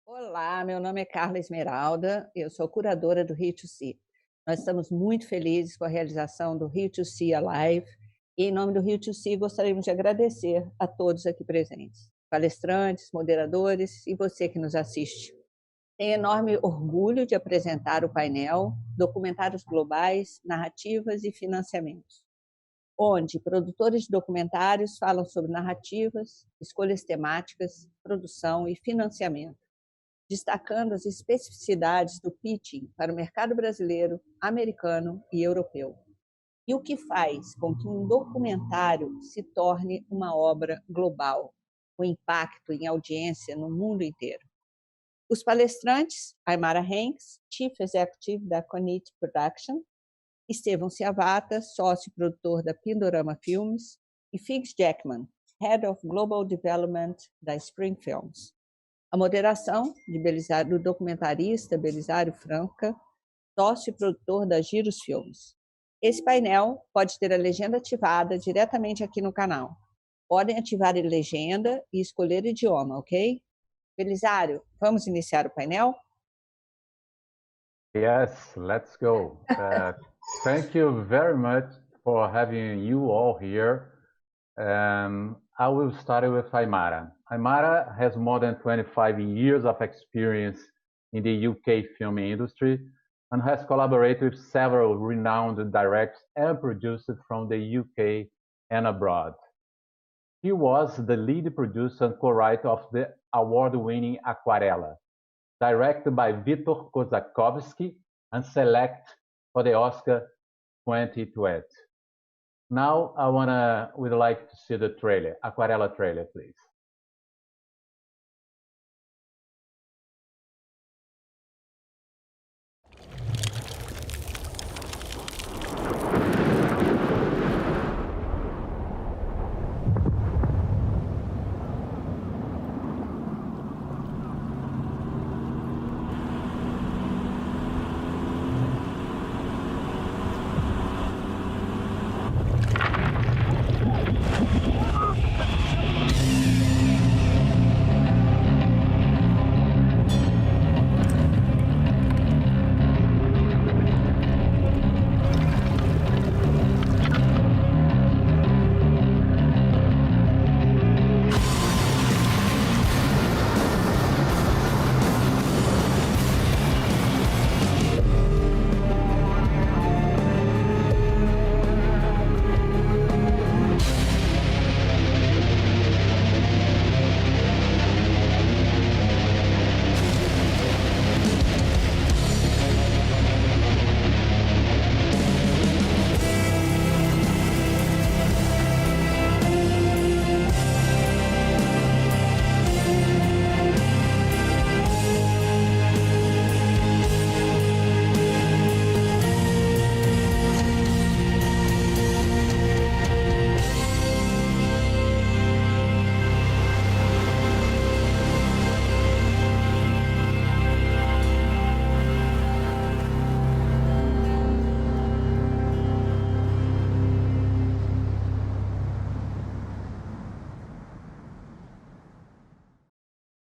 Olá, meu nome é Carla Esmeralda, eu sou curadora do Rio2C. Nós estamos muito felizes com a realização do Rio2C Alive e, em nome do Rio2C, gostaríamos de agradecer a todos aqui presentes, palestrantes, moderadores e você que nos assiste. Tenho enorme orgulho de apresentar o painel Documentários Globais, Narrativas e Financiamentos, onde produtores de documentários falam sobre narrativas, escolhas temáticas, produção e financiamento, destacando as especificidades do pitching para o mercado brasileiro, americano e europeu. E o que faz com que um documentário se torne uma obra global, com impacto em audiência no mundo inteiro. Os palestrantes, Aymara Hanks, Chief Executive da Conit Production, Estevão Ciavata, sócio produtor da Pindorama Filmes, e Figs Jackman, Head of Global Development da Spring Films. A moderação do documentarista Belisário Franca, sócio e produtor da Giros Filmes. Esse painel pode ter a legenda ativada diretamente aqui no canal. Podem ativar a legenda e escolher o idioma, ok? Belisário, vamos iniciar o painel? Yes, let's go. Thank you very much for having you all here. I will start with Aymara. Aymara has more than 25 years of experience in the UK film industry and has collaborated with several renowned directors and producers from the UK and abroad. He was the lead producer and co-writer of the award-winning Aquarela, directed by Witok Kozakovsky and selected for the Oscar 2020. Now we'd like to see the trailer, Aquarela trailer, please.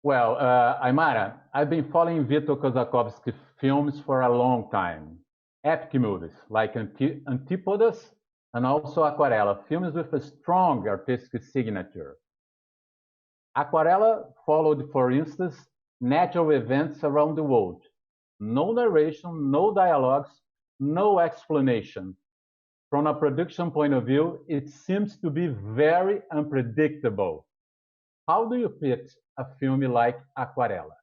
Well, Aymara, I've been following Witok Kozakovsky films for a long time. Epic movies like Antipodas and also Aquarela, films with a strong artistic signature. Aquarela followed, for instance, natural events around the world. No narration, no dialogues, no explanation. From a production point of view, it seems to be very unpredictable. How do you pitch a film like Aquarela?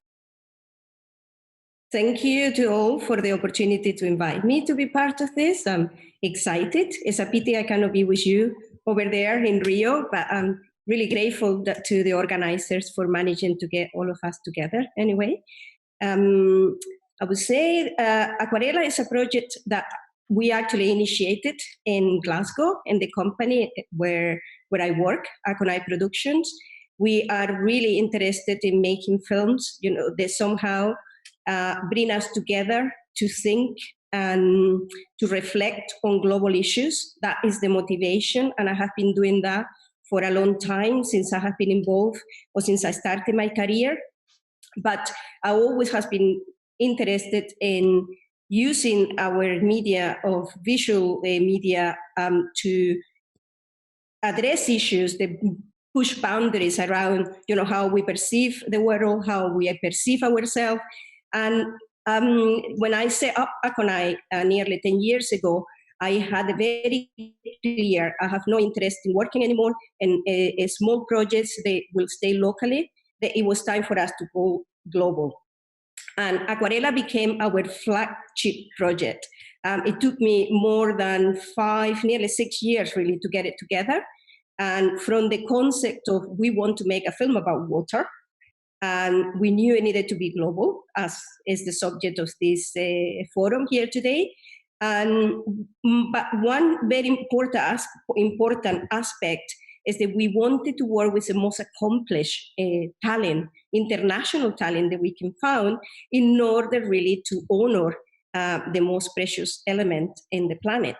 Thank you to all for the opportunity to invite me to be part of this. I'm excited. It's a pity I cannot be with you over there in Rio, but I'm really grateful to the organizers for managing to get all of us together anyway. I would say Aquarela is a project that we actually initiated in Glasgow in the company where I work, Aconite Productions. We are really interested in making films, that somehow bring us together to think and to reflect on global issues. That is the motivation, and I have been doing that for a long time, since I have been involved or since I started my career. But I always has been interested in using our media of visual media to address issues that push boundaries around, how we perceive the world, how we perceive ourselves. And when I set up Akonai nearly 10 years ago, I had a very clear, I have no interest in working anymore in small projects. They will stay locally. That it was time for us to go global. And Aquarela became our flagship project. It took me more than 5, nearly 6 years really to get it together. And from the concept of we want to make a film about water, and we knew it needed to be global, as is the subject of this forum here today. But one very important aspect is that we wanted to work with the most accomplished talent, international talent that we can find, in order really to honor the most precious element in the planet.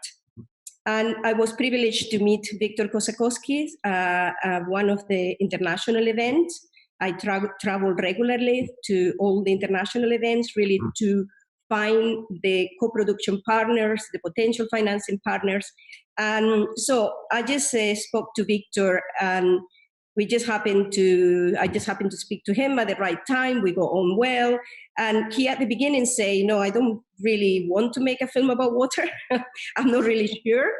And I was privileged to meet Victor Kosakowski at one of the international events. I travel regularly to all the international events, really to find the co-production partners, the potential financing partners. And so I just spoke to Victor, and I just happened to speak to him at the right time. We go on well. And he at the beginning say, no, I don't really want to make a film about water. I'm not really sure.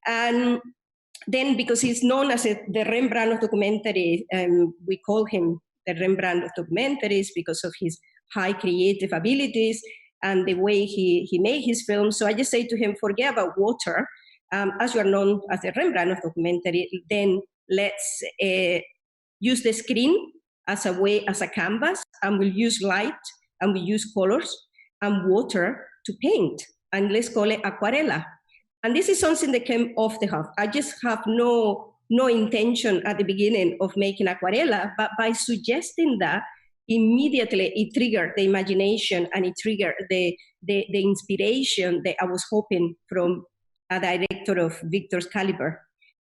And then because he's known as the Rembrandt of documentary, we call him the Rembrandt of documentaries because of his high creative abilities and the way he made his films. So I just say to him, forget about water. As you are known as the Rembrandt of documentary, then let's use the screen as a canvas, and we'll use light, and we use colors and water to paint, and let's call it Aquarela. And this is something that came off the cuff. I just have no intention at the beginning of making Aquarela, but by suggesting that, immediately it triggered the imagination, and it triggered the inspiration that I was hoping from a director of Victor's caliber.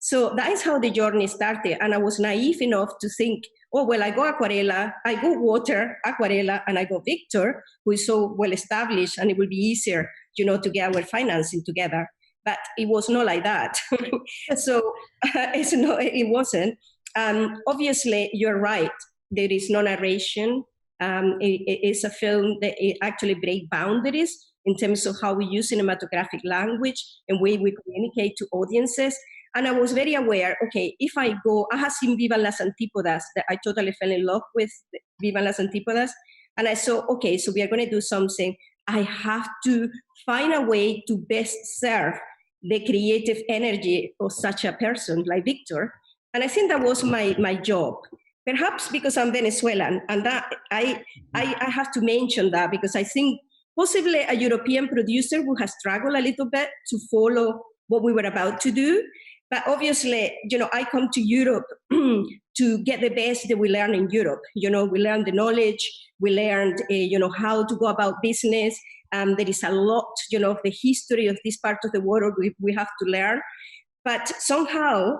So that is how the journey started. And I was naive enough to think, oh, well, I go Aquarela, I go water, Aquarela, and I go Victor, who is so well established, and it will be easier, to get our financing together. But it was not like that. So it wasn't. Obviously, you're right. There is no narration. It is a film that it actually breaks boundaries in terms of how we use cinematographic language and way we communicate to audiences. And I was very aware, okay, if I have seen Vivan las Antípodas, that I totally fell in love with Vivan las Antípodas. And I saw, okay, so we are going to do something. I have to find a way to best serve the creative energy of such a person like Victor. And I think that was my job. Perhaps because I'm Venezuelan, and that I have to mention that because I think possibly a European producer would have struggled a little bit to follow what we were about to do. But obviously, I come to Europe to get the best that we learn in Europe. We learn the knowledge, we learned, how to go about business. There is a lot, of the history of this part of the world we have to learn. But somehow,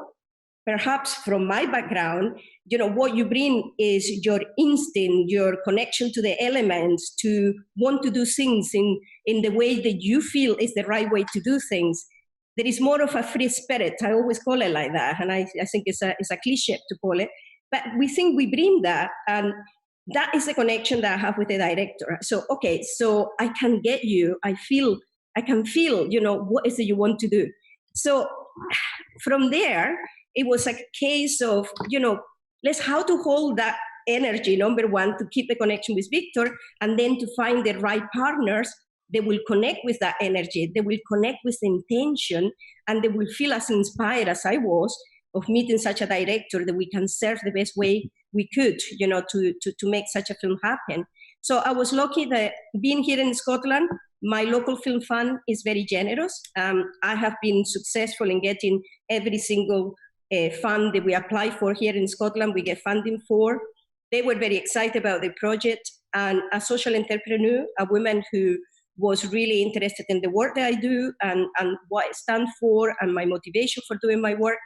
perhaps from my background, what you bring is your instinct, your connection to the elements, to want to do things in the way that you feel is the right way to do things. There is more of a free spirit. I always call it like that, and I think it's a cliche to call it. But we think we bring that, and that is the connection that I have with the director. So, okay, so I can get you. I can feel, what is it you want to do. So from there, it was a case of, how to hold that energy, number one, to keep the connection with Victor, and then to find the right partners that will connect with that energy, they will connect with the intention, and they will feel as inspired as I was of meeting such a director that we can serve the best way we could, to make such a film happen. So I was lucky that being here in Scotland, my local film fund is very generous. I have been successful in getting every single fund that we apply for here in Scotland, we get funding for. They were very excited about the project, and a social entrepreneur, a woman who was really interested in the work that I do and what I stand for and my motivation for doing my work.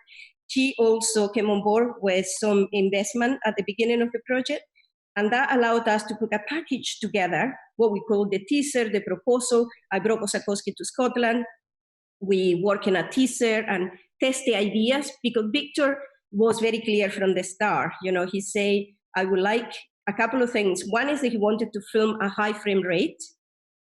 She also came on board with some investment at the beginning of the project. And that allowed us to put a package together, what we call the teaser, the proposal. I brought Kosakowski to Scotland. We work in a teaser and test the ideas, because Victor was very clear from the start. He said, I would like a couple of things. One is that he wanted to film a high frame rate,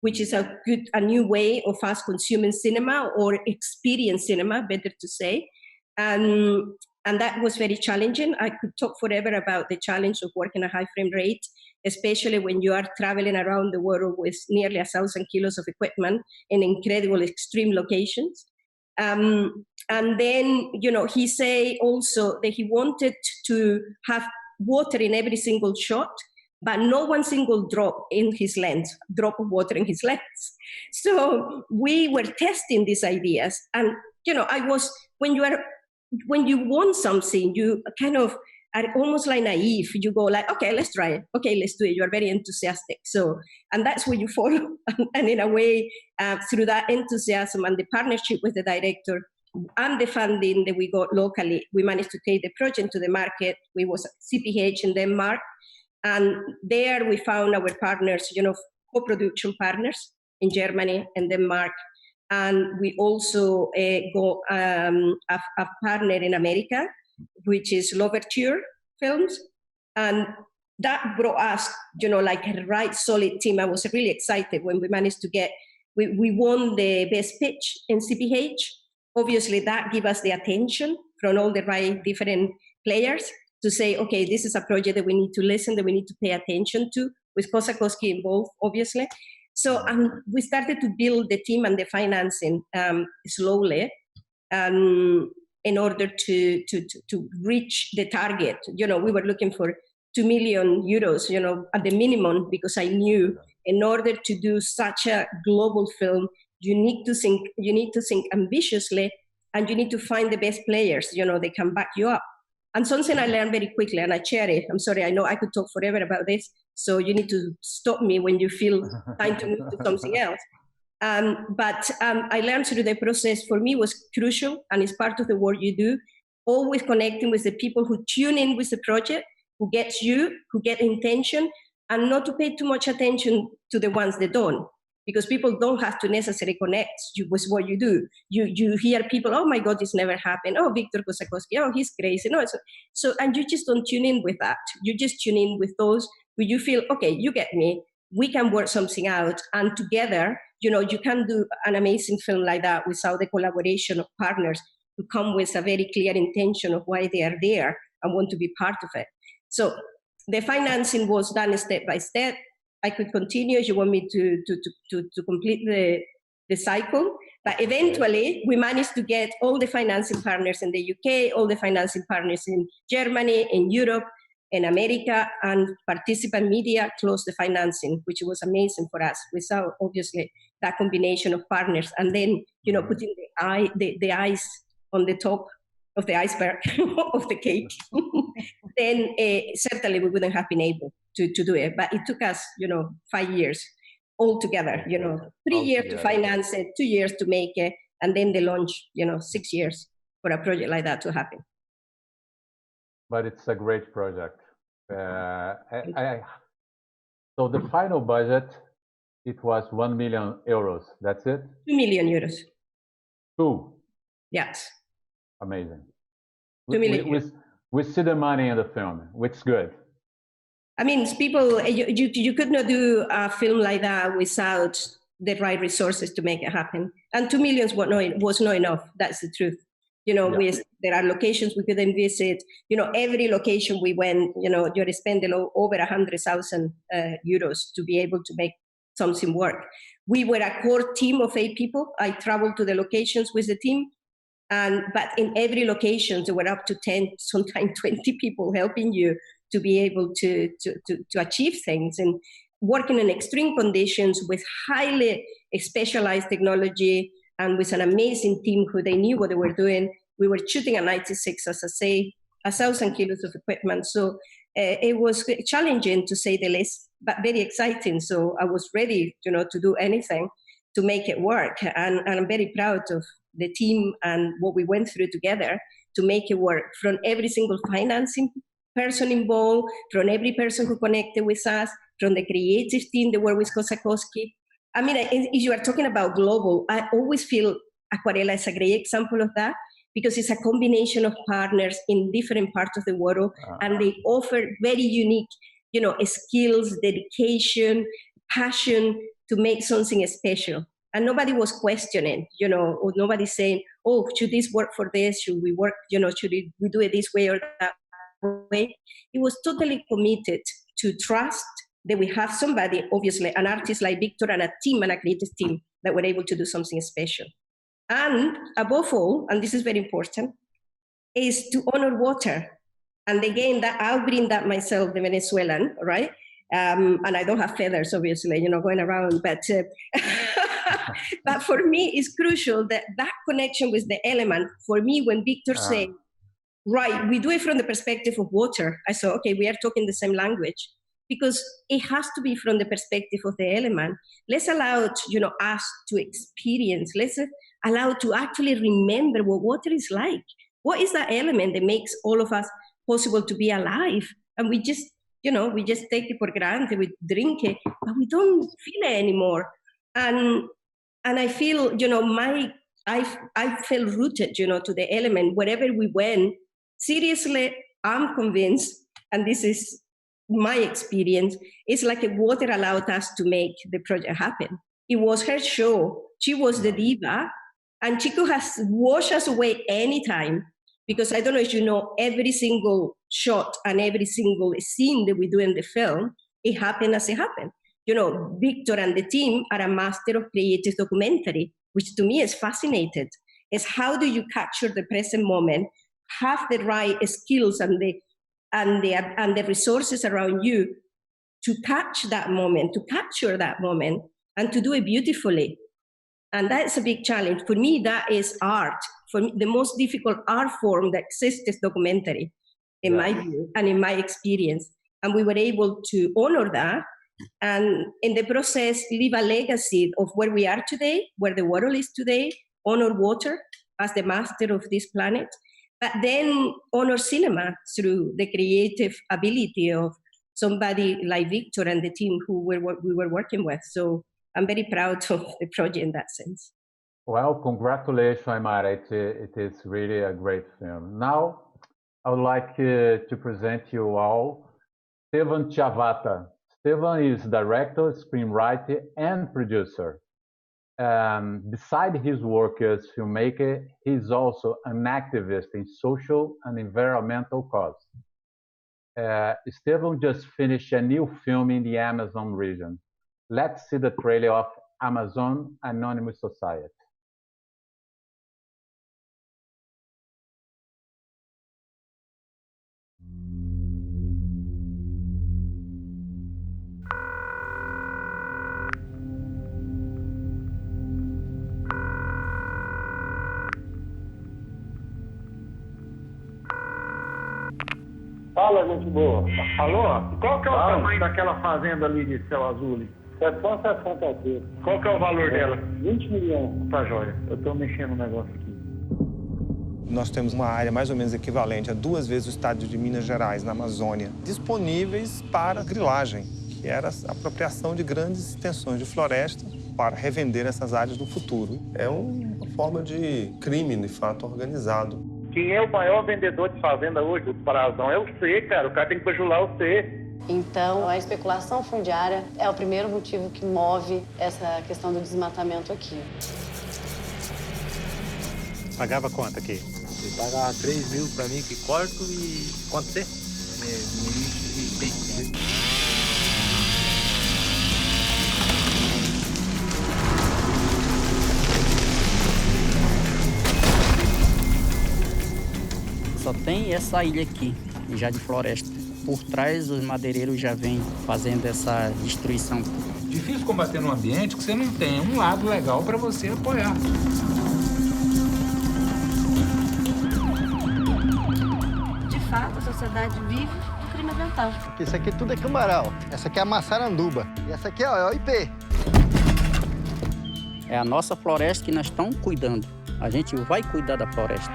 which is a new way of us consuming cinema, or experience cinema, better to say. And that was very challenging. I could talk forever about the challenge of working a high frame rate, especially when you are traveling around the world with nearly 1,000 kilos of equipment in incredible extreme locations. And then, he said also that he wanted to have water in every single shot, but not one single drop of water in his lens. So we were testing these ideas. And, when you want something, you kind of are almost like naive. You go like, okay, let's try it. Okay, let's do it. You're very enthusiastic. So, and that's what you follow. And in a way, through that enthusiasm and the partnership with the director and the funding that we got locally, we managed to take the project to the market. We was CPH in Denmark. And there we found our partners, co-production partners in Germany and Denmark. And we also got a partner in America, which is L'Ouverture Films. And that brought us, like a right solid team. I was really excited when we managed to we won the best pitch in CPH. Obviously, that gave us the attention from all the right different players to say, okay, this is a project that we need to listen, that we need to pay attention to, with Kosakowski involved, obviously. So we started to build the team and the financing slowly in order to reach the target. We were looking for 2 million euros, at the minimum, because I knew in order to do such a global film, you need to think ambitiously, and you need to find the best players, they can back you up. And something I learned very quickly, and I share it. I'm sorry, I know I could talk forever about this, so you need to stop me when you feel time to move to something else. But I learned through the process, for me, was crucial, and it's part of the work you do, always connecting with the people who tune in with the project, who gets you, who get intention, and not to pay too much attention to the ones that don't. Because people don't have to necessarily connect you with what you do. You hear people, oh my God, this never happened. Oh, Victor Kosakowski, oh, he's crazy. No, so, and you just don't tune in with that. You just tune in with those where you feel, okay, you get me. We can work something out. And together, you can do an amazing film like that without the collaboration of partners who come with a very clear intention of why they are there and want to be part of it. So the financing was done step by step. I could continue if you want me to complete the cycle. But eventually, we managed to get all the financing partners in the UK, all the financing partners in Germany, in Europe, in America, and participant media closed the financing, which was amazing for us, without, obviously, that combination of partners. And then, putting the ice on the top of the iceberg of the cake, then certainly we wouldn't have been able to do it. But it took us, 5 years altogether, 3 years to finance it, 2 years to make it, and then the launch, 6 years for a project like that to happen. But it's a great project. So the final budget, it was 1 million euros. That's it? 2 million euros. 2? Yes. Amazing. 2 million. We see the money in the film, which is good. I mean, people, you could not do a film like that without the right resources to make it happen. And 2 million was not enough. That's the truth. There are locations we couldn't visit. Every location we went, you're spending over 100,000 euros to be able to make something work. We were a core team of 8 people. I traveled to the locations with the team. But in every location, there were up to 10, sometimes 20 people helping you to be able to achieve things, and working in extreme conditions with highly specialized technology and with an amazing team who they knew what they were doing. We were shooting a 96, as I say, 1,000 kilos of equipment. So it was challenging, to say the least, but very exciting. So I was ready, to do anything to make it work. And I'm very proud of the team and what we went through together to make it work, from every single financing person involved, from every person who connected with us, from the creative team that worked with Kosakowski. I mean, if you are talking about global, I always feel Aquarela is a great example of that, because it's a combination of partners in different parts of the world, and they offer very unique, skills, dedication, passion to make something special. And nobody was questioning, or nobody saying, oh, should this work for this? Should we work, should we do it this way or that way? It was totally committed to trust that we have somebody, obviously, an artist like Victor and a team and a creative team that were able to do something special. And above all, and this is very important, is to honor water. And again, that I'll bring that myself, the Venezuelan, right? And I don't have feathers, obviously, going around, but but for me, it's crucial that connection with the element. For me, when Victor said, right, we do it from the perspective of water, I said, okay, we are talking the same language, because it has to be from the perspective of the element. Let's allow, us to experience, let's allow to actually remember what water is like. What is that element that makes all of us possible to be alive? And we just, we just take it for granted, we drink it, but we don't feel it anymore. And I feel, I felt rooted, to the element wherever we went. Seriously, I'm convinced, and this is my experience, it's like a water allowed us to make the project happen. It was her show. She was the diva, and she could have washed us away anytime, because I don't know if you know, every single shot and every single scene that we do in the film, it happened as it happened. Victor and the team are a master of creative documentary, which to me is fascinating. It's how do you capture the present moment, have the right skills and the resources around you to catch that moment, to capture that moment, and to do it beautifully. And that's a big challenge. For me, that is art. For me, the most difficult art form that exists is documentary, in my view and in my experience. And we were able to honor that, and in the process, leave a legacy of where we are today, where the world is today, honor water as the master of this planet, but then honor cinema through the creative ability of somebody like Victor and the team who we were working with. So I'm very proud of the project in that sense. Well, congratulations, Aymara. It is really a great film. Now, I would like to present you all Stevan Chavata. Stevan is director, screenwriter, and producer. Beside his work as filmmaker, he is also an activist in social and environmental causes. Stevan just finished a new film in the Amazon region. Let's see the trailer of Amazon Anonymous Society. Fala, gente boa. Alô? Qual que é o tamanho daquela fazenda ali de céu azul? Ali? 760 aqui. Qual que é o valor dela? 20 milhões. Tá joia. Eu tô mexendo no negócio aqui. Nós temos uma área mais ou menos equivalente a 2 vezes o estado de Minas Gerais, na Amazônia, disponíveis para grilagem, que era a apropriação de grandes extensões de floresta para revender essas áreas no futuro. É uma forma de crime, de fato, organizado. Quem é o maior vendedor de fazenda hoje do Parazão? É o C, cara. O cara tem que bajular o C. Então, a especulação fundiária é o primeiro motivo que move essa questão do desmatamento aqui. Pagava quanto aqui? Você pagava 3 mil pra mim que corto e... Quanto você? 1.600. Só tem essa ilha aqui, já de floresta. Por trás, os madeireiros já vêm fazendo essa destruição. Difícil combater num ambiente que você não tem um lado legal para você apoiar. De fato, a sociedade vive do crime ambiental. Isso aqui tudo é cambaral. Essa aqui é a maçaranduba. E essa aqui ó, é o IP. É a nossa floresta que nós estamos cuidando. A gente vai cuidar da floresta.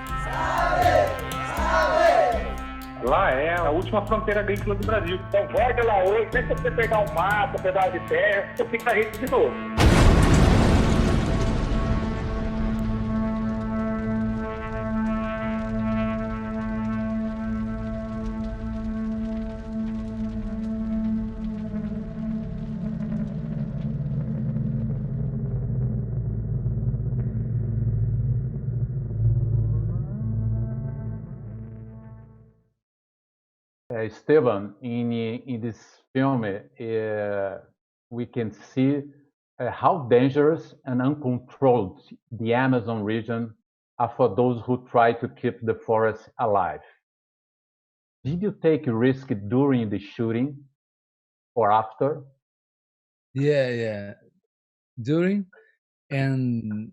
Lá é a última fronteira agrícola do Brasil. Então, volta lá hoje, deixa você pegar um mato, um pedaço de terra, você fica rico de novo. Esteban, in this film, we can see how dangerous and uncontrolled the Amazon region are for those who try to keep the forest alive. Did you take risk during the shooting or after? Yeah. During and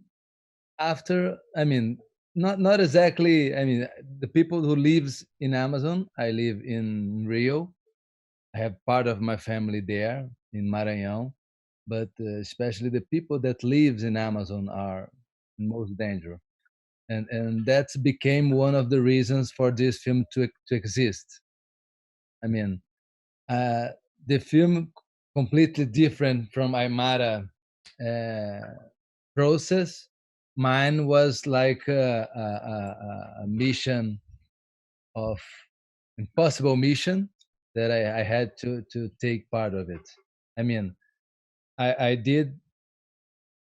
after, I mean, not exactly. I mean, the people who lives in Amazon, I live in Rio. I have part of my family there in Maranhão, but especially the people that lives in Amazon are in most danger, and that became one of the reasons for this film to exist. I mean, the film completely different from Aymara process. Mine was like a mission of impossible mission that I had to take part of it. I mean, I did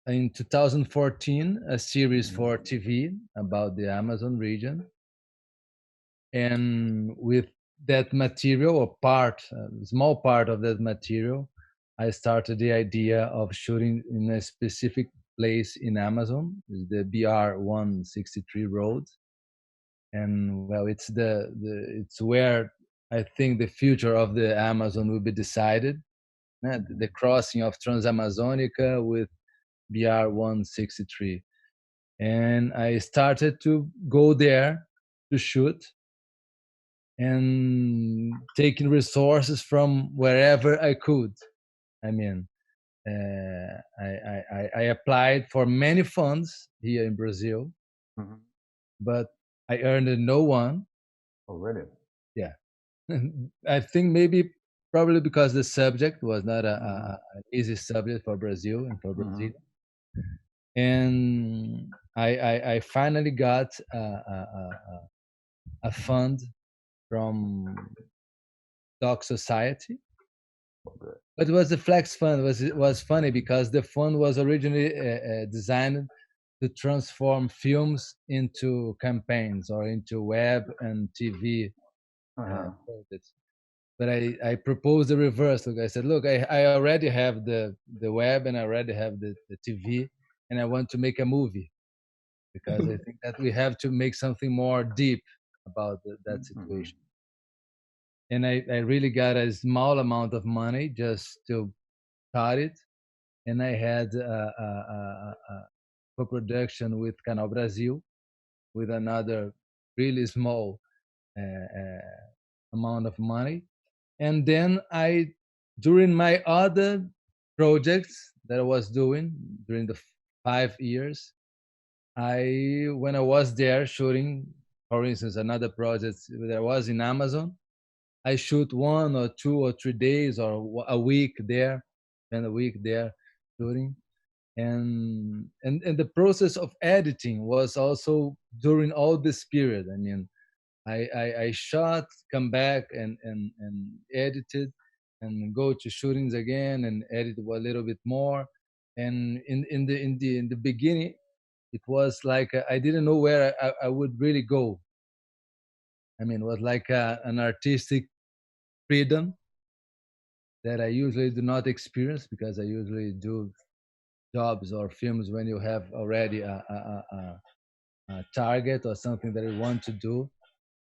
in 2014 a series for TV about the Amazon region, and with that material, a small part of that material, I started the idea of shooting in a specific place in Amazon, the BR 163 road, and well, it's it's where I think the future of the Amazon will be decided. The crossing of Transamazonica with BR 163, and I started to go there to shoot, and taking resources from wherever I could. I mean, I applied for many funds here in Brazil, but I earned no one. Oh, really? Yeah. I think probably because the subject was not an easy subject for Brazil and for Brazil. And I finally got a fund from Doc Society. But it was a flex fund. It was funny because the fund was originally designed to transform films into campaigns or into web and TV projects. But I proposed the reverse. Look, I said, look, I already have the web and I already have the TV, and I want to make a movie because I think that we have to make something more deep about that situation. And I really got a small amount of money just to start it. And I had a co-production with Canal Brasil with another really small amount of money. And then during my other projects that I was doing during the 5 years, when I was there shooting, for instance, another project that was in Amazon, I shoot 1 or 2 or 3 days or a week there, and a week there shooting. And the process of editing was also during all this period. I mean, I shot, come back and edited, and go to shootings again and edit a little bit more. And in the beginning, it was like I didn't know where I would really go. I mean, it was like an artistic freedom that I usually do not experience because I usually do jobs or films when you have already a target or something that you want to do.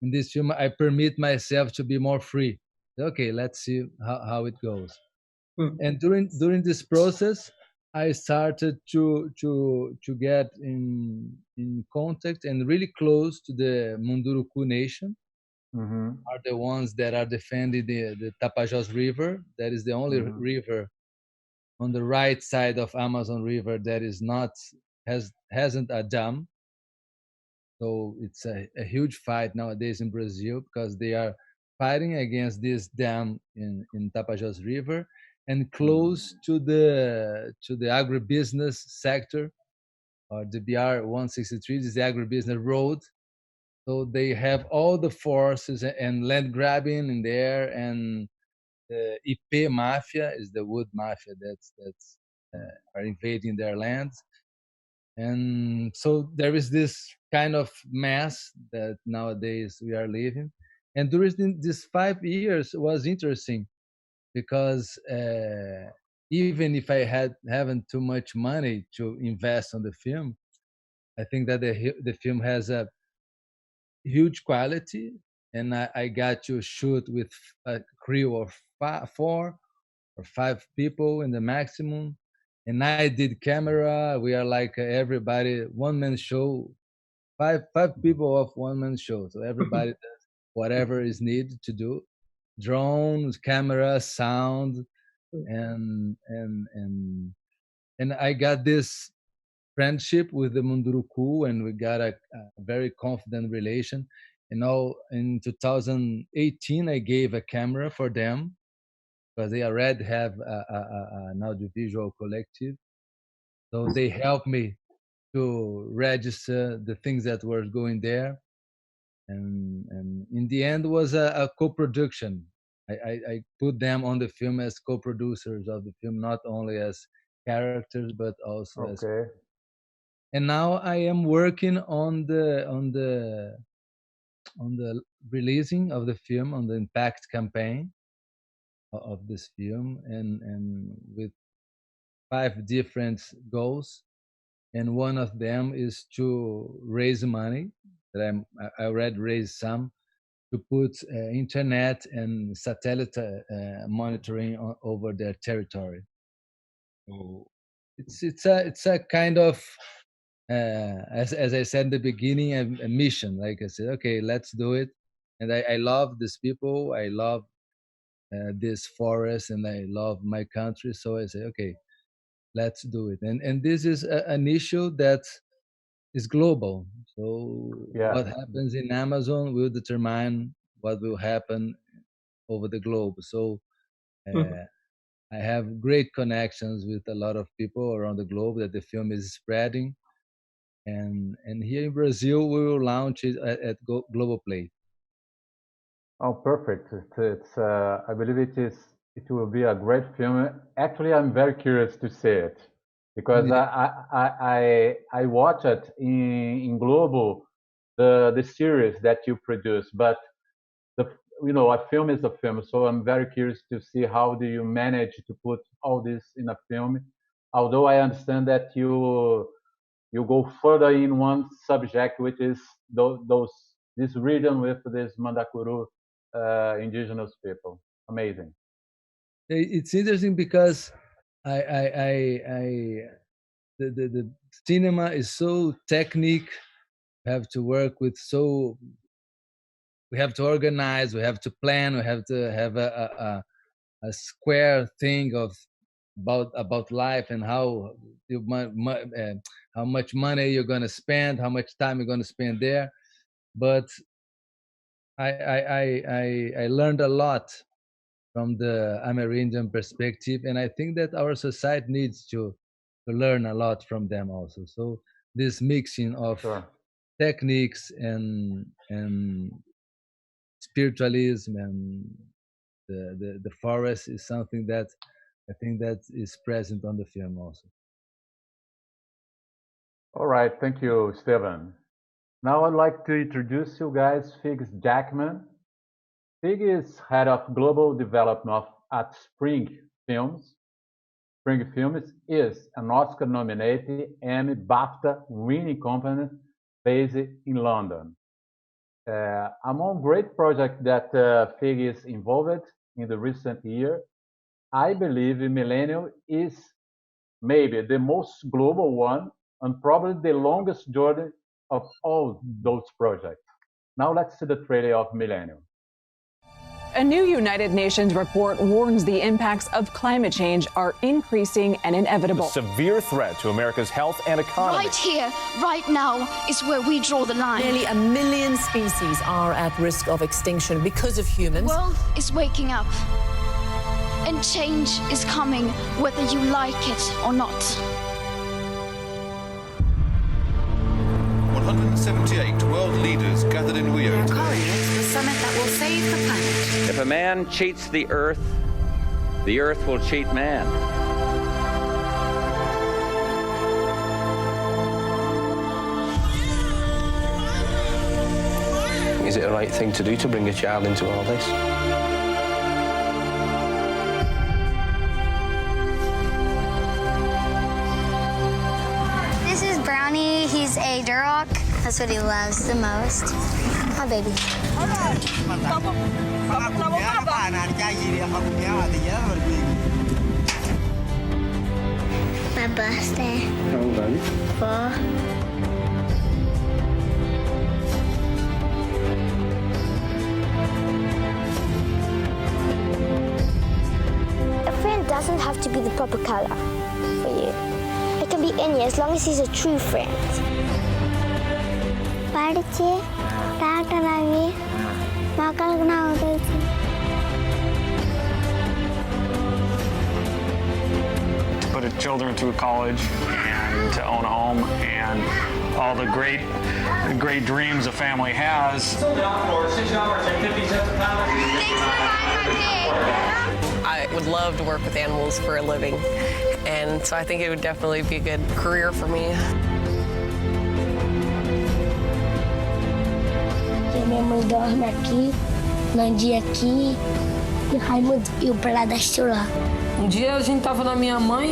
In this film, I permit myself to be more free. Okay, let's see how it goes. And during this process, I started to get in contact and really close to the Munduruku Nation. Are the ones that are defending the Tapajós River. That is the only river on the right side of Amazon River that is hasn't a dam. So it's a huge fight nowadays in Brazil because they are fighting against this dam in Tapajós River, and close to the agribusiness sector, or the BR-163, this is the agribusiness road. So they have all the forces and land grabbing in there, and the IP mafia is the wood mafia that's are invading their lands. And so there is this kind of mess that nowadays we are living. And during these 5 years was interesting because even if I haven't too much money to invest on the film, I think that the film has a huge quality, and I got to shoot with a crew of 4 or 5 people in the maximum. And I did camera. We are like everybody, one-man show, 5 people of one-man show. So everybody does whatever is needed to do. Drones, camera, sound, and I got this friendship with the Munduruku, and we got a very confident relation. You know, in 2018, I gave a camera for them because they already have an audiovisual collective. So they helped me to register the things that were going there. And in the end was a co-production. I put them on the film as co-producers of the film, not only as characters, but also as. And now I am working on the releasing of the film, on the impact campaign of this film, and with 5 different goals, and one of them is to raise money that I already raised some, to put internet and satellite monitoring over their territory. So it's a kind of as I said in the beginning, a mission. Like I said, okay, let's do it. And I love these people. I love this forest, and I love my country. So I say, okay, let's do it. And this is an issue that is global. So what happens in Amazon will determine what will happen over the globe. So I have great connections with a lot of people around the globe that the film is spreading. And here in Brazil, we will launch it at Globoplay. Oh, perfect! It's I believe it will be a great film. Actually, I'm very curious to see it because I watch it in Globo, the series that you produce. But a film is a film, so I'm very curious to see how do you manage to put all this in a film. Although I understand that you go further in one subject, which is this region with this Mandacuru indigenous people. Amazing. It's interesting because the cinema is so technique. We have to work with we have to organize, we have to plan, we have to have a square thing about life and how much money you're going to spend, how much time you're going to spend there. But I learned a lot from the Amerindian perspective, and I think that our society needs to learn a lot from them also. So this mixing of techniques and spiritualism and the forest is something that I think that is present on the film also. All right, thank you, Steven. Now I'd like to introduce you guys Figs Jackman. Fig is head of global development at Spring Films. Spring Films is an Oscar-nominated Emmy BAFTA-winning company based in London. Among great projects that Fig is involved in the recent year, I believe Millennium is maybe the most global one and probably the longest journey of all those projects. Now let's see the trailer of Millennium. A new United Nations report warns the impacts of climate change are increasing and inevitable. A severe threat to America's health and economy. Right here, right now, is where we draw the line. Nearly 1 million species are at risk of extinction because of humans. The world is waking up, and change is coming whether you like it or not. 178 world leaders gathered in Rio today. Calling it the summit that will save the planet. If a man cheats the earth will cheat man. Is it the right thing to do to bring a child into all this? This is Brownie. He's a Duroc. That's what he loves the most. Hi, baby. My birthday. How old are you? 4. A friend doesn't have to be the proper color for you. It can be any as long as he's a true friend. படிச்சு doctor ஆகி மக்களுக்கு நான் உதவி to put his children through college and to own a home and all the great dreams a family has. I would love to work with animals for a living, and so I think it would definitely be a good career for me. Minha mãe dorme aqui, Nandi aqui e Raimundo e o Paradastro lá. Dia a gente tava na minha mãe,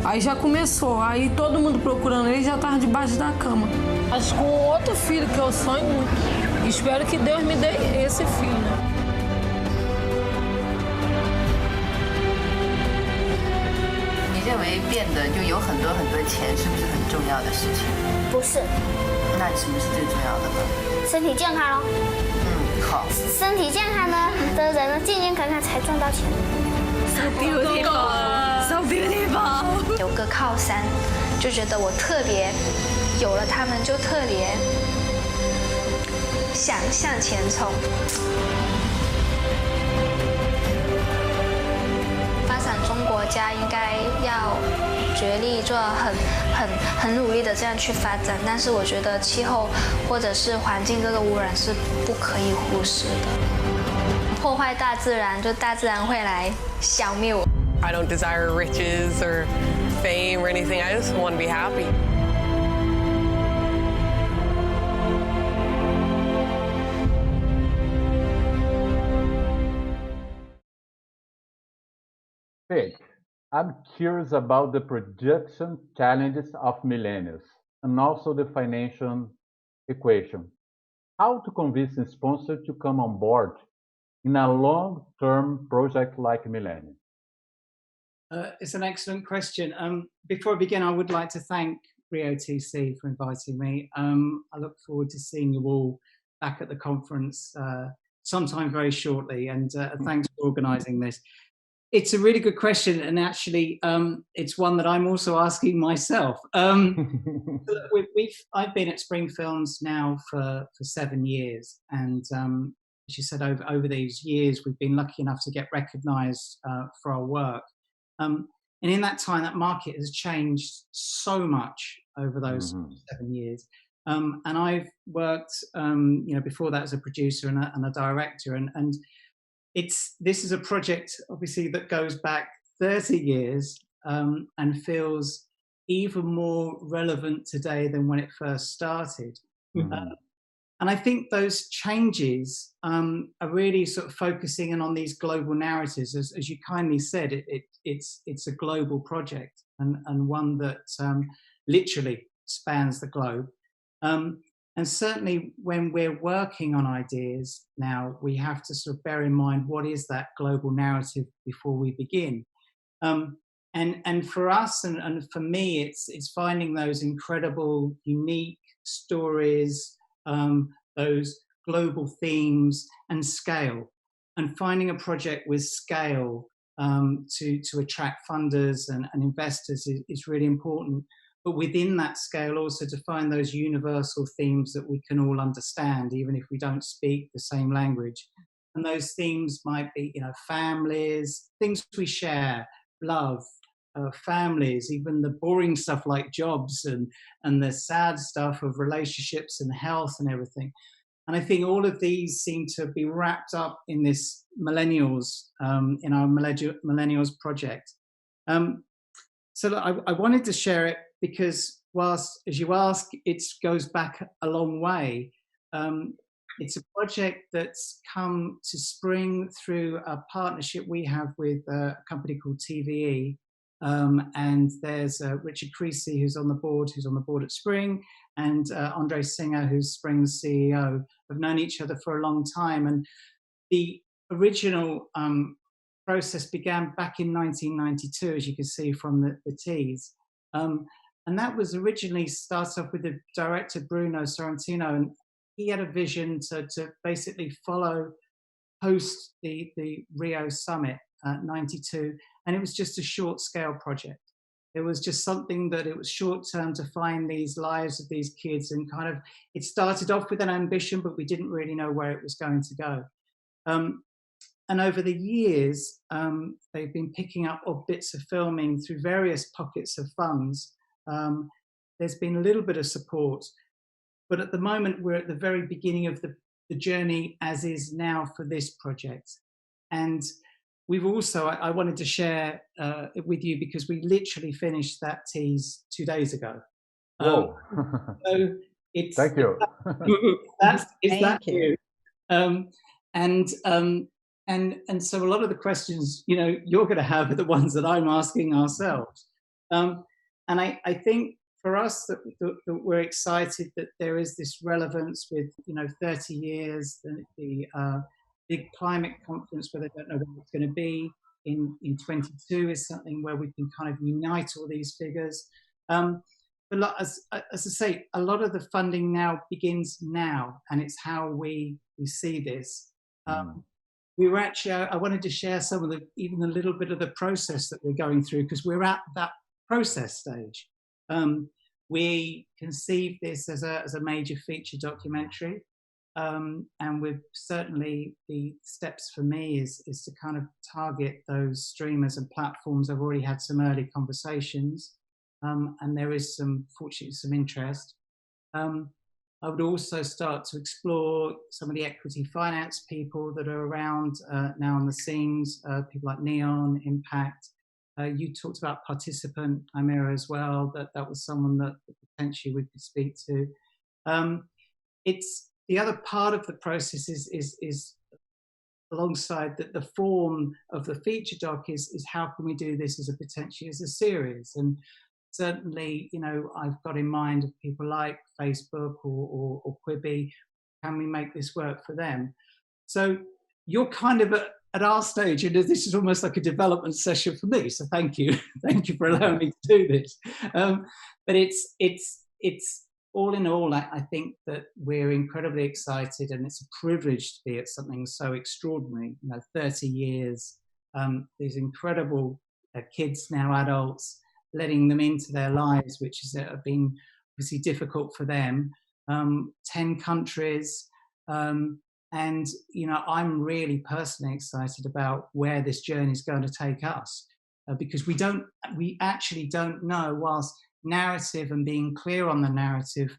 aí já começou, aí todo mundo procurando ele já tava debaixo da cama. Acho que com outro filho que eu sonho muito. Espero que Deus me dê esse filho. 你认为变得就有很多钱是不是很重要的事情？不是。那什么是最重要的呢？身体健康咯。好。身体健康呢的人呢，健健康康才赚到钱。So beautiful, so beautiful。有个靠山，就觉得我特别，有了他们就特别想向前冲。发展中国家应该要决力做很努力的这样去发展，但是我觉得气候或者是环境这个污染是不可以忽视的。破坏大自然，就大自然会来消灭我。I don't desire riches or fame or anything. I just want to be happy. Pig, I'm curious about the production challenges of millennials and also the financial equation. How to convince a sponsor to come on board in a long-term project like Millennium? It's an excellent question. Before I begin, I would like to thank Rio TC for inviting me. I look forward to seeing you all back at the conference sometime very shortly, and thanks for organising this. It's a really good question, and actually, it's one that I'm also asking myself. I've been at Spring Films now for 7 years, and as you said, over these years, we've been lucky enough to get recognised for our work. And in that time, that market has changed so much over those 7 years. And I've worked, before that as a producer and a director, and this is a project obviously that goes back 30 years and feels even more relevant today than when it first started. And I think those changes are really sort of focusing in on these global narratives. As you kindly said, it's a global project and one that literally spans the globe. And certainly when we're working on ideas now, we have to sort of bear in mind what is that global narrative before we begin. And for us and for me, it's finding those incredible, unique stories, those global themes and scale. and finding a project with scale to attract funders and investors is really important. But within that scale, also to find those universal themes that we can all understand, even if we don't speak the same language. And those themes might be, families, things we share, love, families, even the boring stuff like jobs and the sad stuff of relationships and health and everything. And I think all of these seem to be wrapped up in this millennials, in our millennials project. So look, I wanted to share it because whilst, as you ask, it goes back a long way. It's a project that's come to spring through a partnership we have with a company called TVE. And there's Richard Creasy, who's on the board at Spring, and Andre Singer, who's Spring's CEO, have known each other for a long time. And the original process began back in 1992, as you can see from the teas. And that was originally started off with the director, Bruno Sorrentino, and he had a vision to basically follow post the Rio Summit, 92, and it was just a short scale project. It was just something that it was short term to find these lives of these kids, and kind of, it started off with an ambition, but we didn't really know where it was going to go. And over the years, they've been picking up odd bits of filming through various pockets of funds. There's been a little bit of support, but at the moment we're at the very beginning of the journey as is now for this project. And we've also, I wanted to share it with you because we literally finished that tease 2 days ago. Whoa. So it's, Thank you. Thank you. And so a lot of the questions, you're going to have are the ones that I'm asking ourselves. And I think for us that we're excited that there is this relevance with, 30 years, the big climate conference where they don't know what it's going to be in 22 is something where we can kind of unite all these figures. But as I say, a lot of the funding now begins now, and it's how we see this. We were actually, I wanted to share some of even a little bit of the process that we're going through, because we're at that process stage. We conceived this as a major feature documentary. And we've certainly, the steps for me is to kind of target those streamers and platforms. I've already had some early conversations, and there is fortunately some interest. I would also start to explore some of the equity finance people that are around now on the scenes, people like Neon, Impact. You talked about Participant, Amira, as well. That was someone that potentially we could speak to. It's the other part of the process is alongside the form of the feature doc is how can we do this potentially as a series. And certainly, I've got in mind of people like Facebook or Quibi. Can we make this work for them? So you're kind of at our stage, and this is almost like a development session for me. So thank you, thank you for allowing me to do this. But it's all in all, I think that we're incredibly excited, and it's a privilege to be at something so extraordinary. 30 years, these incredible kids, now adults, letting them into their lives, which has been obviously difficult for them. 10 countries, and I'm really personally excited about where this journey is going to take us, because we actually don't know, whilst narrative and being clear on the narrative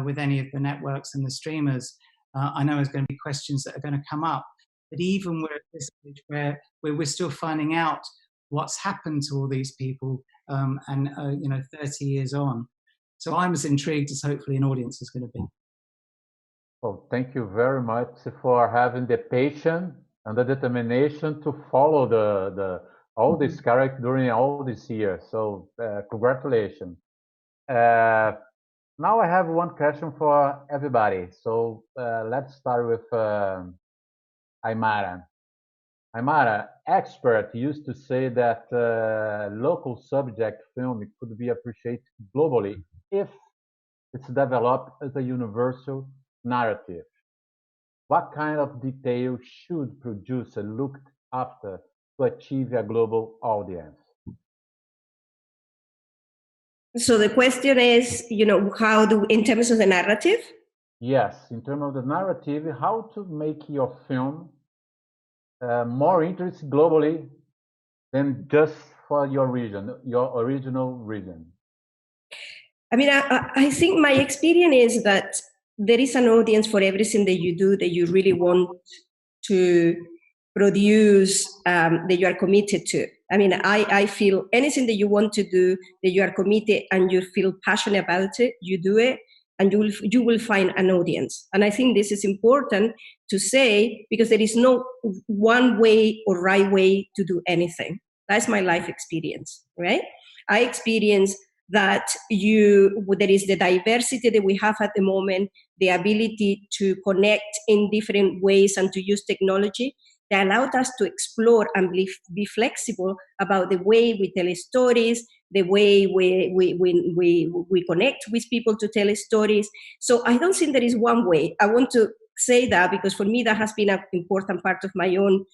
with any of the networks and the streamers, I know there's going to be questions that are going to come up, but even we're at this stage where we're still finding out what's happened to all these people, and 30 years on. So I'm as intrigued as hopefully an audience is going to be. Well, thank you very much for having the patience and the determination to follow all this character during all these years. So congratulations. Now I have one question for everybody. So let's start with Aymara. Aymara, expert used to say that local subject film could be appreciated globally if it's developed as a universal narrative. what kind of detail should producer look after to achieve a global audience? So the question is, in terms of the narrative? Yes, in terms of the narrative, how to make your film more interesting globally than just for your region, your original region. I mean, I think my experience is that there is an audience for everything that you do, that you really want to produce, that you are committed to. I mean, I feel anything that you want to do, that you are committed and you feel passionate about it, you do it, and you will find an audience. And I think this is important to say, because there is no one way or right way to do anything. That's my life experience, right? I experience that there is the diversity that we have at the moment, the ability to connect in different ways and to use technology that allowed us to explore and be flexible about the way we tell stories, the way we connect with people to tell stories. So I don't think there is one way. I want to say that because for me that has been an important part of my own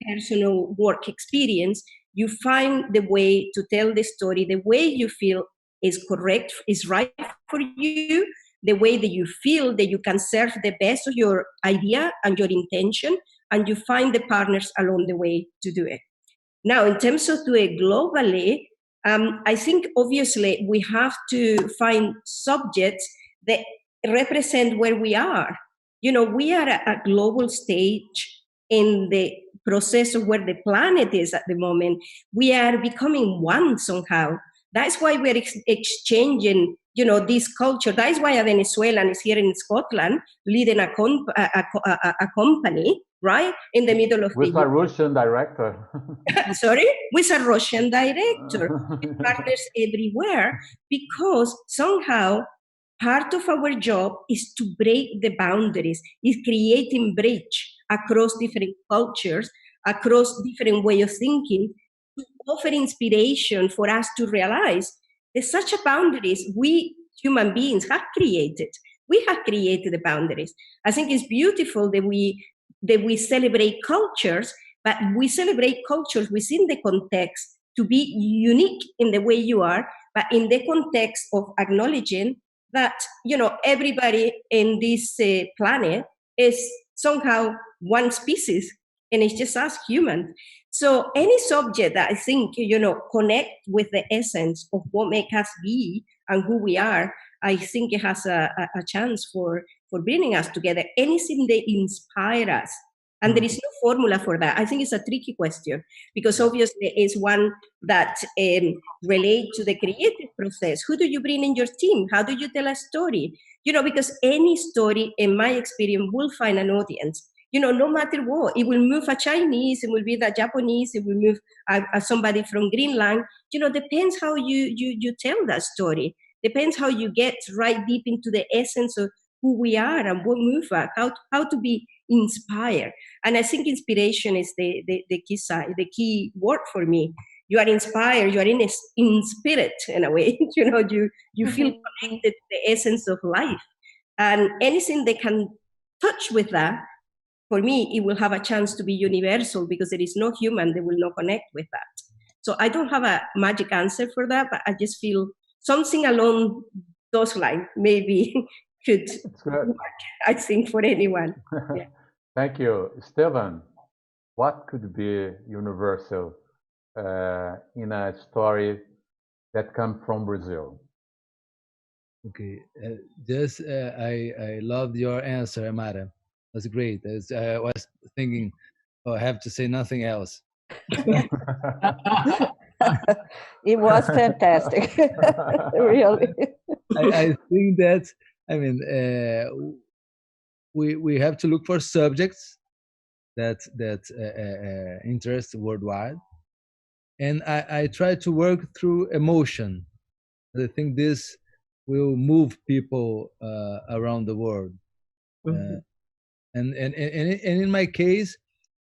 personal work experience. You find the way to tell the story, the way you feel is correct, is right for you, the way that you feel that you can serve the best of your idea and your intention, and you find the partners along the way to do it. Now, in terms of doing it globally, I think obviously we have to find subjects that represent where we are. We are at a global stage in the process of where the planet is at the moment. We are becoming one somehow. That's why we're exchanging, this culture. That is why a Venezuelan is here in Scotland leading a company, right, in the middle of with a Russian director. Sorry, with a Russian director, partners everywhere, because somehow part of our job is to break the boundaries, is creating bridge across different cultures, across different way of thinking, to offer inspiration for us to realize that such a boundaries we human beings have created. We have created the boundaries. I think it's beautiful that we celebrate cultures, but we celebrate cultures within the context to be unique in the way you are, but in the context of acknowledging that everybody in this planet is somehow one species, and it's just us humans. So any subject that I think connect with the essence of what makes us be and who we are, I think it has a chance for bringing us together. Anything that inspire us. And there is no formula for that. I think it's a tricky question because obviously it's one that relates to the creative process. Who do you bring in your team? How do you tell a story? Because any story, in my experience, will find an audience. No matter what, it will move a Chinese, it will be the Japanese, it will move somebody from Greenland. Depends how you tell that story. Depends how you get right deep into the essence of who we are and what moves us, how to be inspired. And I think inspiration is the key side, the key word for me. You are inspired, you are in spirit in a way. You feel connected to the essence of life. And anything that can touch with that, for me, it will have a chance to be universal because there is no human that will not connect with that. So I don't have a magic answer for that, but I just feel something along those lines maybe could work, I think, for anyone. Yeah. Thank you. Esteban, what could be universal in a story that comes from Brazil? Okay, I loved your answer, Amara. That's great. I was thinking, I have to say nothing else. It was fantastic, really. I think that, we have to look for subjects that interest worldwide, and I try to work through emotion. I think this will move people around the world. Mm-hmm. And in my case,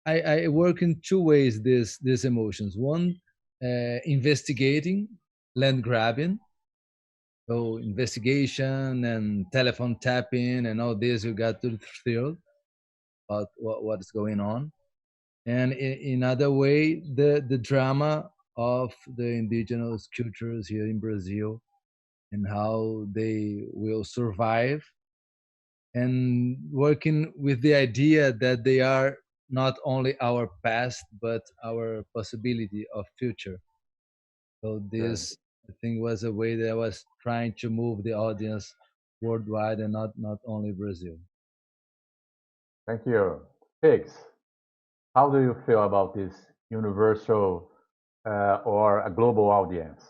I work in two ways. These emotions. One, investigating, land grabbing. So investigation and telephone tapping and all this, you got to the field. about what is going on. And in other way, the drama of the indigenous cultures here in Brazil and how they will survive, and working with the idea that they are not only our past but our possibility of future. So this, I think, was a way that I was trying to move the audience worldwide and not only Brazil. Thank you. Higgs, how do you feel about this universal or a global audience?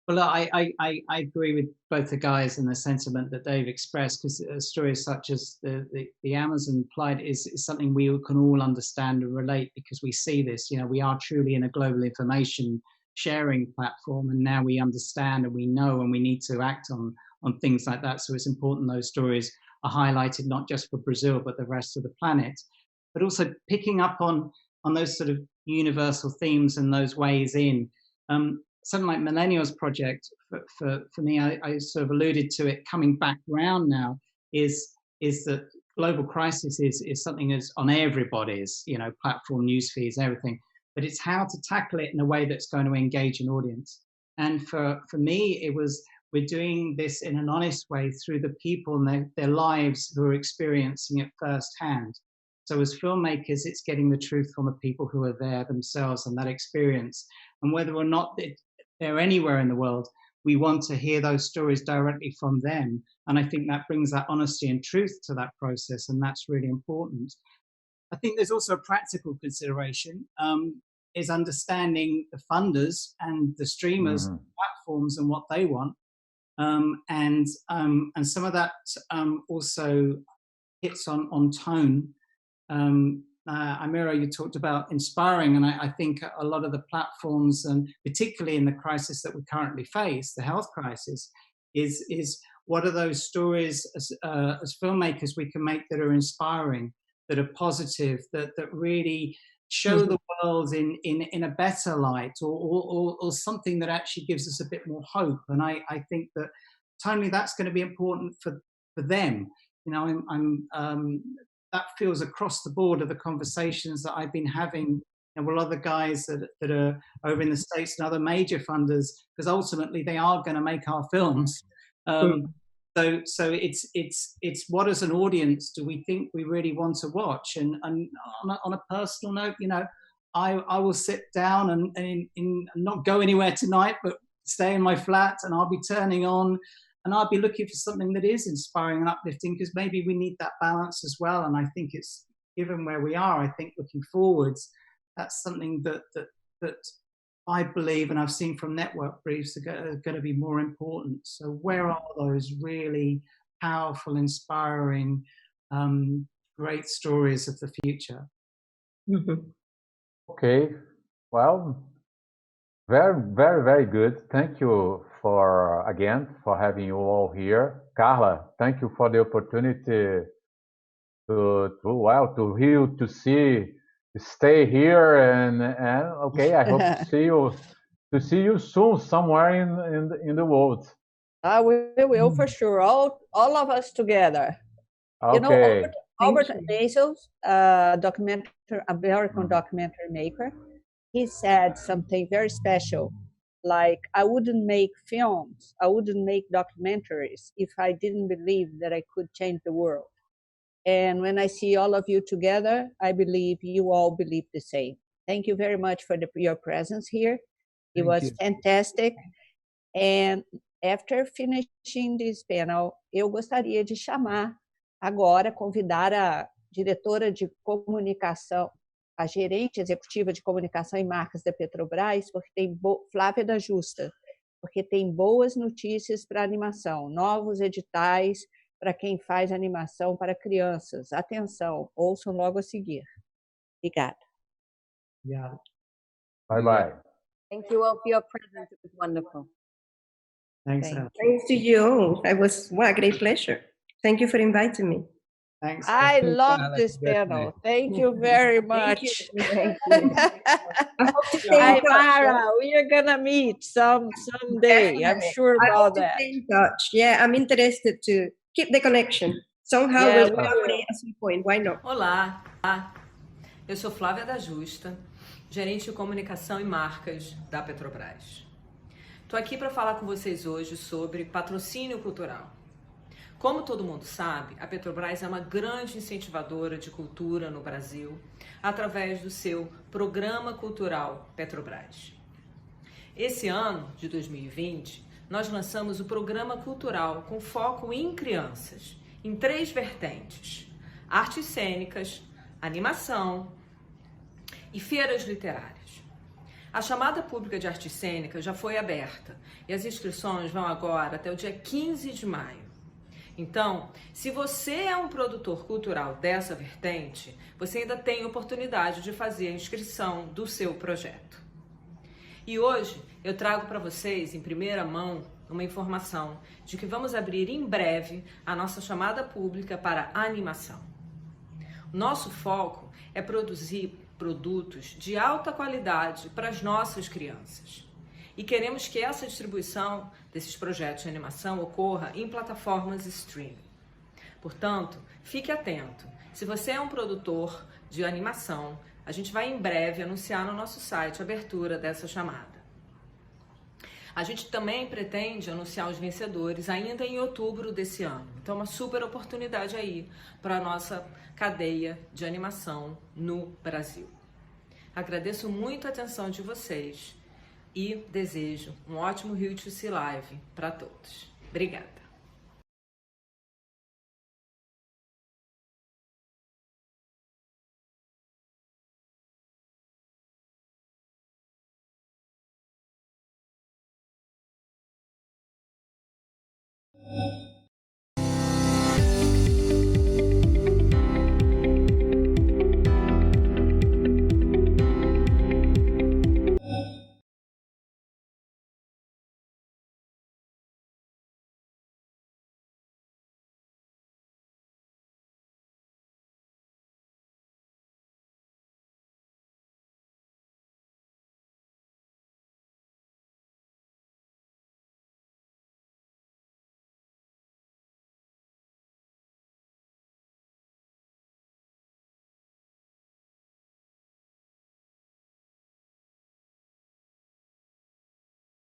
Well, I agree with both the guys in the sentiment that they've expressed, because stories such as the Amazon plight is something we can all understand and relate, because we see this. You know, we are truly in a global information sharing platform, and now we understand and we know, and we need to act on things like that. So it's important those stories are highlighted, not just for Brazil but the rest of the planet, but also picking up on those sort of universal themes and those ways in. Something like Millennials Project, for me, I sort of alluded to it coming back round now, is that global crisis is something that's on everybody's, you know, platform, news feeds, everything, but it's how to tackle it in a way that's going to engage an audience. And for me, it was, we're doing this in an honest way through the people and their lives who are experiencing it firsthand. So as filmmakers, it's getting the truth from the people who are there themselves and that experience. And whether or not they're anywhere in the world, we want to hear those stories directly from them. And I think that brings that honesty and truth to that process, and that's really important. I think there's also a practical consideration, is understanding the funders and the streamers, platforms, and what they want. And some of that also hits on tone. Amira, you talked about inspiring, and I think a lot of the platforms, and particularly in the crisis that we currently face, the health crisis, is what are those stories as filmmakers we can make that are inspiring, that are positive, that really show the world in a better light, or something that actually gives us a bit more hope. And I think that totally that's going to be important for them. You know, that feels across the board of the conversations that I've been having, and with other guys that are over in the States and other major funders, because ultimately they are going to make our films. So it's what as an audience do we think we really want to watch? And on a personal note, you know, I will sit down and not go anywhere tonight, but stay in my flat, and I'll be turning on. And I'll be looking for something that is inspiring and uplifting, because maybe we need that balance as well. And I think it's, given where we are, I think looking forwards, that's something that I believe, and I've seen from network briefs, are going to be more important. So where are those really powerful, inspiring, great stories of the future? Okay, well, very, very, very good. Thank you again for having you all here. Carla, thank you for the opportunity to stay here, and okay, I hope to see you soon somewhere in the world. We will for sure, all of us together. Okay. You know, Albert Maysles, American documentary maker, he said something very special. Like, I wouldn't make films, I wouldn't make documentaries if I didn't believe that I could change the world. And when I see all of you together, I believe you all believe the same. Thank you very much for your presence here. It was fantastic. And after finishing this panel, eu gostaria de convidar a diretora de comunicação, a gerente executiva de comunicação e marcas da Petrobras, porque tem Flávia da Justa, porque tem boas notícias para animação, novos editais para quem faz animação para crianças. Atenção, ouçam logo a seguir. Obrigada. Yeah. Bye-bye. Thank you all for your presence. It was wonderful. Thanks. Thanks to you. It was a great pleasure. Thank you for inviting me. Thanks. I love this panel. Thank you very much. Thank you. Mara, we are gonna meet someday. I'm sure about that. Stay in touch. Yeah, I'm interested to keep the connection. somehow Yeah, will collaborate at some point. Why not? Olá, eu sou Flávia da Justa, gerente de comunicação e marcas da Petrobras. Estou aqui para falar com vocês hoje sobre patrocínio cultural. Como todo mundo sabe, a Petrobras é uma grande incentivadora de cultura no Brasil através do seu Programa Cultural Petrobras. Esse ano de 2020, nós lançamos o Programa Cultural com foco em crianças, em 3 vertentes: artes cênicas, animação e feiras literárias. A chamada pública de artes cênicas já foi aberta e as inscrições vão agora até o dia 15 de maio. Então, se você é um produtor cultural dessa vertente, você ainda tem oportunidade de fazer a inscrição do seu projeto. E hoje eu trago para vocês, em primeira mão, uma informação de que vamos abrir em breve a nossa chamada pública para animação. Nosso foco é produzir produtos de alta qualidade para as nossas crianças. E queremos que essa distribuição desses projetos de animação ocorra em plataformas streaming. Portanto, fique atento. Se você é um produtor de animação, a gente vai em breve anunciar no nosso site a abertura dessa chamada. A gente também pretende anunciar os vencedores ainda em outubro desse ano. Então, uma super oportunidade aí para a nossa cadeia de animação no Brasil. Agradeço muito a atenção de vocês e desejo um ótimo Rio to See Live para todos. Obrigada.